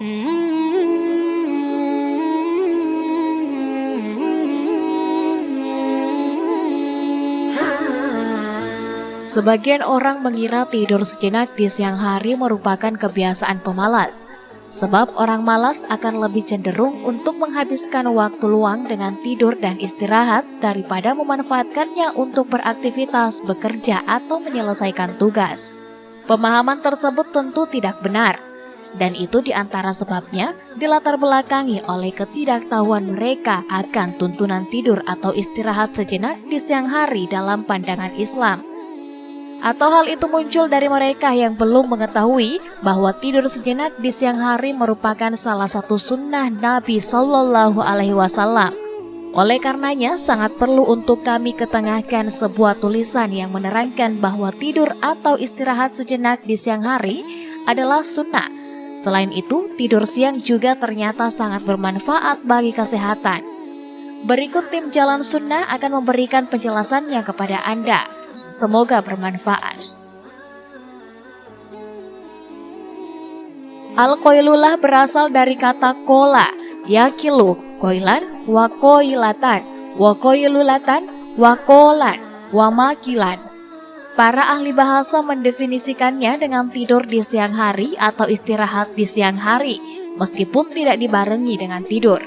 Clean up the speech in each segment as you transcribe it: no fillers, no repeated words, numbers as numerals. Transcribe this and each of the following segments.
Sebagian orang mengira tidur sejenak di siang hari merupakan kebiasaan pemalas. Sebab orang malas akan lebih cenderung untuk menghabiskan waktu luang dengan tidur dan istirahat daripada memanfaatkannya untuk beraktivitas, bekerja, atau menyelesaikan tugas. Pemahaman tersebut tentu tidak benar, dan itu diantara sebabnya dilatar belakangi oleh ketidaktahuan mereka akan tuntunan tidur atau istirahat sejenak di siang hari dalam pandangan Islam. Atau hal itu muncul dari mereka yang belum mengetahui bahwa tidur sejenak di siang hari merupakan salah satu sunnah Nabi Shallallahu Alaihi Wasallam. Oleh karenanya sangat perlu untuk kami ketengahkan sebuah tulisan yang menerangkan bahwa tidur atau istirahat sejenak di siang hari adalah sunnah. Selain itu, tidur siang juga ternyata sangat bermanfaat bagi kesehatan. Berikut tim Jalan Sunnah akan memberikan penjelasannya kepada Anda. Semoga bermanfaat. Al-Qailulah berasal dari kata kola, yakilu, koilan, wa koilatan, wa koilulatan, wa kolan, wa makilan. Para ahli bahasa mendefinisikannya dengan tidur di siang hari atau istirahat di siang hari, meskipun tidak dibarengi dengan tidur.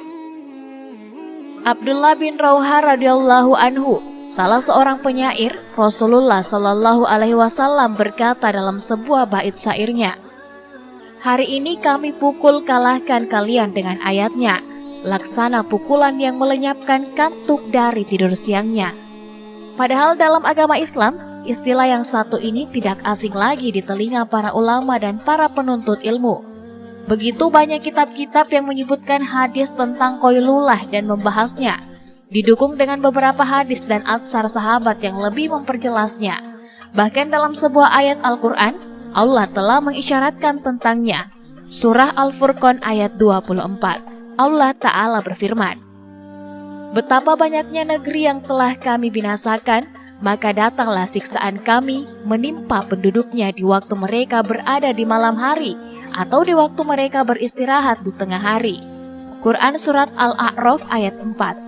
Abdullah bin Rauhah radhiyallahu anhu, salah seorang penyair, Rasulullah Shallallahu Alaihi Wasallam berkata dalam sebuah bait syairnya, "Hari ini kami pukul kalahkan kalian dengan ayatnya, laksana pukulan yang melenyapkan kantuk dari tidur siangnya." Padahal dalam agama Islam, istilah yang satu ini tidak asing lagi di telinga para ulama dan para penuntut ilmu. Begitu banyak kitab-kitab yang menyebutkan hadis tentang qailullah dan membahasnya, didukung dengan beberapa hadis dan atsar sahabat yang lebih memperjelasnya. Bahkan dalam sebuah ayat Al-Quran, Allah telah mengisyaratkan tentangnya. Surah Al-Furqan ayat 24, Allah Ta'ala berfirman, "Betapa banyaknya negeri yang telah kami binasakan, maka datanglah siksaan kami menimpa penduduknya di waktu mereka berada di malam hari, atau di waktu mereka beristirahat di tengah hari." Quran Surat Al-A'raf ayat 4.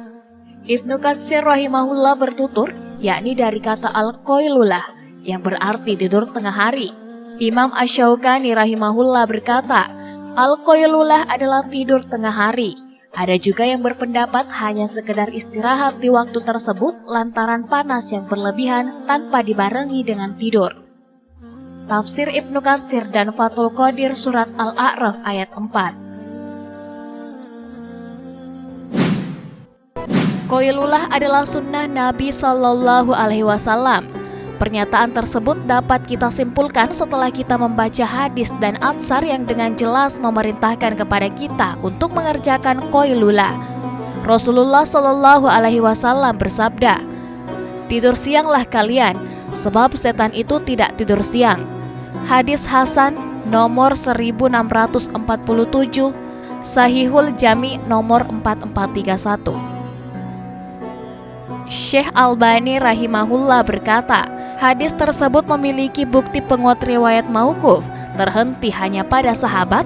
Ibnu Katsir rahimahullah bertutur, yakni dari kata al-qailulah yang berarti tidur tengah hari. Imam Asy-Syaukani rahimahullah berkata, al-qailulah adalah tidur tengah hari. Ada juga yang berpendapat hanya sekedar istirahat di waktu tersebut lantaran panas yang berlebihan tanpa dibarengi dengan tidur. Tafsir Ibnu Katsir dan Fathul Qadir Surat Al-A'raf ayat 4. Qailullah adalah sunnah Nabi Shallallahu Alaihi Wasallam. Pernyataan tersebut dapat kita simpulkan setelah kita membaca hadis dan atsar yang dengan jelas memerintahkan kepada kita untuk mengerjakan qailullah. Rasulullah Shallallahu Alaihi Wasallam bersabda, "Tidur sianglah kalian, sebab setan itu tidak tidur siang." Hadis Hasan nomor 1647, Sahihul Jami nomor 4431. Syekh Albani rahimahullah berkata, hadis tersebut memiliki bukti penguat riwayat mauquf, terhenti hanya pada sahabat,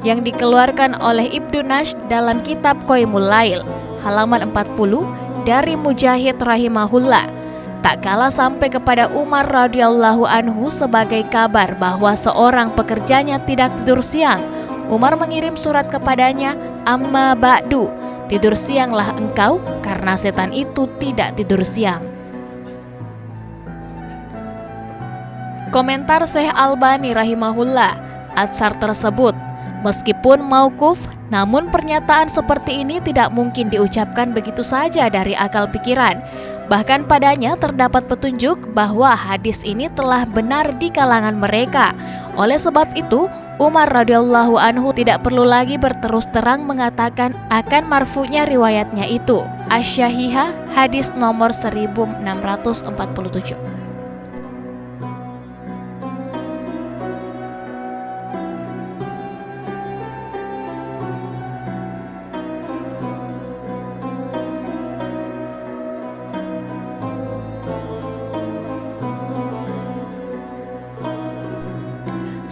yang dikeluarkan oleh Ibnu Nash dalam kitab Qaimul Lail, halaman 40, dari Mujahid rahimahullah. Tak kalah sampai kepada Umar radhiyallahu anhu sebagai kabar bahwa seorang pekerjanya tidak tidur siang. Umar mengirim surat kepadanya, "Amma ba'du, tidur sianglah engkau, karena setan itu tidak tidur siang." Komentar Syekh Albani rahimahullah, atsar tersebut meskipun mauquf, namun pernyataan seperti ini tidak mungkin diucapkan begitu saja dari akal pikiran. Bahkan padanya terdapat petunjuk bahwa hadis ini telah benar di kalangan mereka. Oleh sebab itu, Umar radhiyallahu anhu tidak perlu lagi berterus terang mengatakan akan marfu'nya riwayatnya itu. Asy-Syahihah hadis nomor 1647.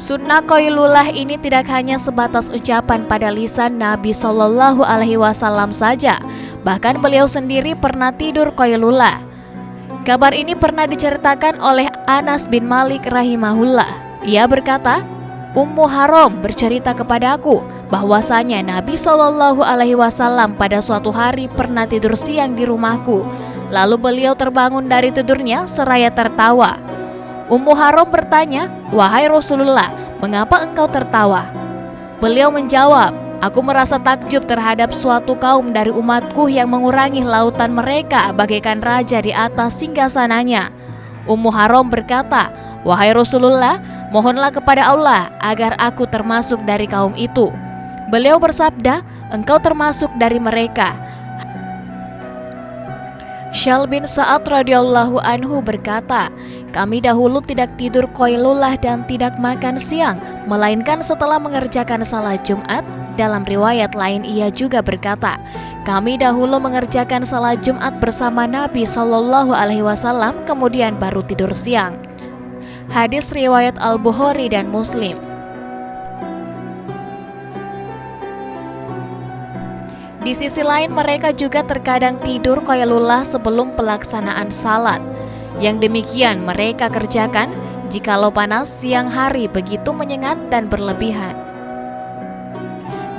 Sunnah qailullah ini tidak hanya sebatas ucapan pada lisan Nabi Shallallahu Alaihi Wasallam saja, bahkan beliau sendiri pernah tidur qailullah. Kabar ini pernah diceritakan oleh Anas bin Malik rahimahullah. Ia berkata, Ummu Haram bercerita kepadaku bahwasanya Nabi Shallallahu Alaihi Wasallam pada suatu hari pernah tidur siang di rumahku. Lalu beliau terbangun dari tidurnya seraya tertawa. Ummu Haram bertanya, "Wahai Rasulullah, mengapa engkau tertawa?" Beliau menjawab, "Aku merasa takjub terhadap suatu kaum dari umatku yang mengurangi lautan mereka bagaikan raja di atas singgasananya." Ummu Haram berkata, "Wahai Rasulullah, mohonlah kepada Allah agar aku termasuk dari kaum itu." Beliau bersabda, "Engkau termasuk dari mereka." Syal bin Sa'ad radhiyallahu anhu berkata, "Kami dahulu tidak tidur qailullah dan tidak makan siang, melainkan setelah mengerjakan salat Jumat." Dalam riwayat lain ia juga berkata, "Kami dahulu mengerjakan salat Jumat bersama Nabi Shallallahu Alaihi Wasallam, kemudian baru tidur siang." Hadis riwayat Al-Bukhari dan Muslim. Di sisi lain mereka juga terkadang tidur qailullah sebelum pelaksanaan salat. Yang demikian mereka kerjakan jikalau panas siang hari begitu menyengat dan berlebihan.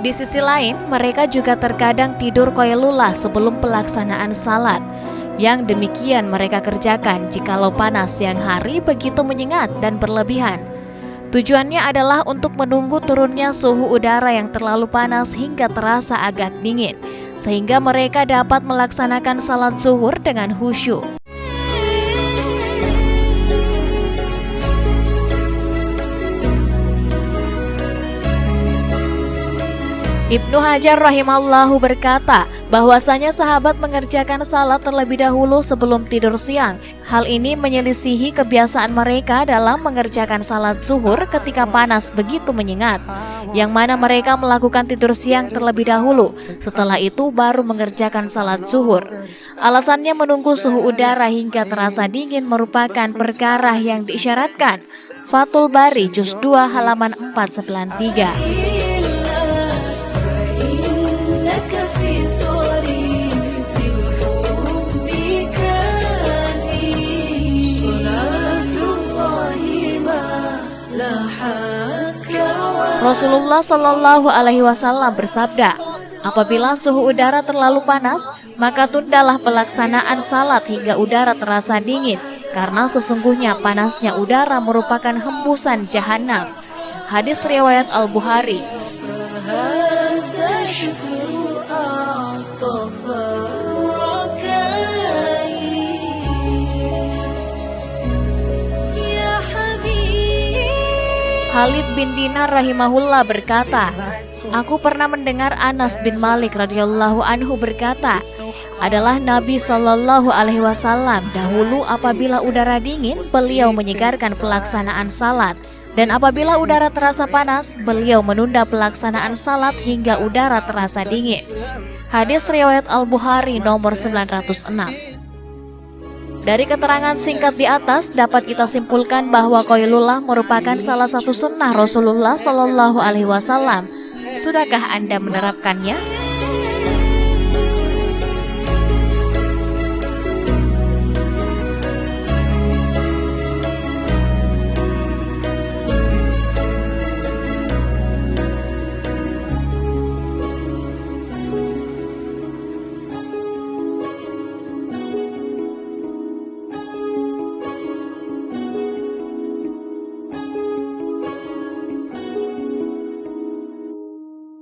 Di sisi lain mereka juga terkadang tidur qailullah sebelum pelaksanaan salat. Yang demikian mereka kerjakan jikalau panas siang hari begitu menyengat dan berlebihan. Tujuannya adalah untuk menunggu turunnya suhu udara yang terlalu panas hingga terasa agak dingin, sehingga mereka dapat melaksanakan salat zuhur dengan khusyuk. Ibnu Hajar rahimallahu berkata bahwasanya sahabat mengerjakan salat terlebih dahulu sebelum tidur siang. Hal ini menyelisihi kebiasaan mereka dalam mengerjakan salat zuhur ketika panas begitu menyengat, yang mana mereka melakukan tidur siang terlebih dahulu, setelah itu baru mengerjakan salat zuhur. Alasannya menunggu suhu udara hingga terasa dingin merupakan perkara yang diisyaratkan. Fathul Bari juz 2 halaman 493. Rasulullah Shallallahu Alaihi Wasallam bersabda, apabila suhu udara terlalu panas, maka tundalah pelaksanaan salat hingga udara terasa dingin, karena sesungguhnya panasnya udara merupakan hembusan jahanam. Hadis riwayat Al-Bukhari. Khalid bin Dinar rahimahullah berkata, aku pernah mendengar Anas bin Malik radhiyallahu anhu berkata, adalah Nabi Shallallahu Alaihi Wasallam dahulu apabila udara dingin, beliau menyegarkan pelaksanaan salat, dan apabila udara terasa panas, beliau menunda pelaksanaan salat hingga udara terasa dingin. Hadis riwayat Al-Bukhari nomor 906. Dari keterangan singkat di atas dapat kita simpulkan bahwa qailullah merupakan salah satu sunnah Rasulullah Shallallahu Alaihi Wasallam. Sudahkah Anda menerapkannya?